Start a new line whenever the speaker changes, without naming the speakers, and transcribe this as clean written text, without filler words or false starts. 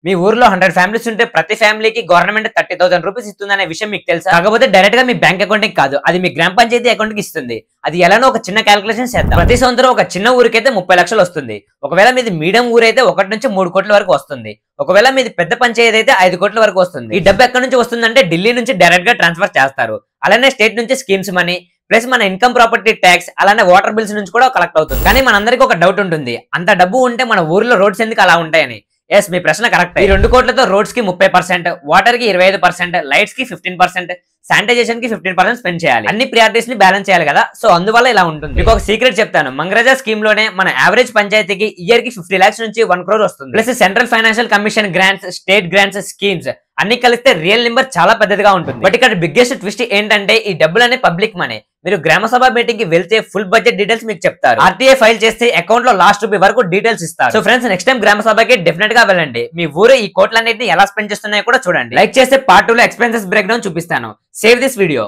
మీ ఊర్లో 100 ఫ్యామిలీస్ ఉంటే ప్రతి ఫ్యామిలీకి గవర్నమెంట్ 30,000 రూపీస్ ఇస్తుందనే విషయం మీకు తెలుసా? కాకపోతే డైరెక్ట్ గా మీ బ్యాంక్ అకౌంట్ కి కాదు, అది మీ గ్రామ పంచాయతీ అకౌంట్ కి ఇస్తుంది. అది ఎలానో ఒక చిన్న క్యాలిక్యులేషన్ చేద్దాం. ప్రతి సంవత్సరం ఒక చిన్న ఊరికైతే 30 లక్షలు వస్తుంది. ఒకవేళ మీది మీడియం ఊరైతే 1 నుంచి 3 కోట్ల వరకు వస్తుంది. ఒకవేళ మీది పెద్ద పంచాయతీ అయితే 5 కోట్ల వరకు వస్తుంది. ఈ డబ్బు ఎక్కడి నుంచి వస్తుందంటే ఢిల్లీ నుంచి డైరెక్ట్ గా ట్రాన్స్ఫర్ చేస్తారు. అలానే స్టేట్ నుంచి స్కీమ్స్ మనీ ప్లస్ మన ఇన్కమ్ ప్రాపర్టీ ట్యాక్స్ అలానే వాటర్ బిల్స్ నుంచి కూడా కలెక్ట్ అవుతుంది. కానీ మనందరికీ ఒక డౌట్ ఉంటుంది, అంత డబ్బు ఉంటే మన ఊర్లో రోడ్స్ ఎందుకు అలా ఉంటాయని. ఎస్, మీ ప్రశ్న కరెక్ట్. ఈ 2 కోట్లతో రోడ్స్ కి 30%, వాటర్ కి 25%, లైట్స్ కి 15%, శానిటైజేషన్ కి 15% స్పెండ్ చేయాలి. అన్ని ప్రియారిటీస్ ని బ్యాలెన్స్ చేయాలి కదా, సో అందువల్ల ఇలా ఉంటుంది. మీకు ఒక సీక్రెట్ చెప్తాను, మంగరాజా స్కీమ్ లోనే మన యావరేజ్ పంచాయతీకి ఇయర్ కి 50 lakhs నుంచి 1 crore వస్తుంది. Plus central financial commission grants, state grants, schemes అన్ని కలిస్తే రియల్ నెంబర్ చాలా పెద్దదిగా ఉంటుంది. బట్ ఇక్కడ బిగ్గెస్ట్ ట్విస్ట్ ఏంటంటే ఈ డబ్బులనే పబ్లిక్ మనీ. మీరు గ్రామ సభ మీటింగ్ కి వెళ్తే ఫుల్ బడ్జెట్ డీటెయిల్స్ మీకు చెప్తారు. ఆర్టీఐ ఫైల్ చేస్తే అకౌంట్ లో లాస్ట్ రూపీ వరకు డీటెయిల్స్ ఇస్తారు. సో ఫ్రెండ్స్, నెక్స్ట్ టైం గ్రామ సభకి డెఫినెట్ గా వెళ్ళండి. మీ ఊరు ఈ కోట్లన్నిటిని ఎలా స్పెండ్ చేస్తున్నాయో కూడా చూడండి. లైక్ చేస్తే పార్ట్ 2 లో ఎక్స్పెన్సెస్ బ్రేక్ డౌన్ చూపిస్తాను. Save this video.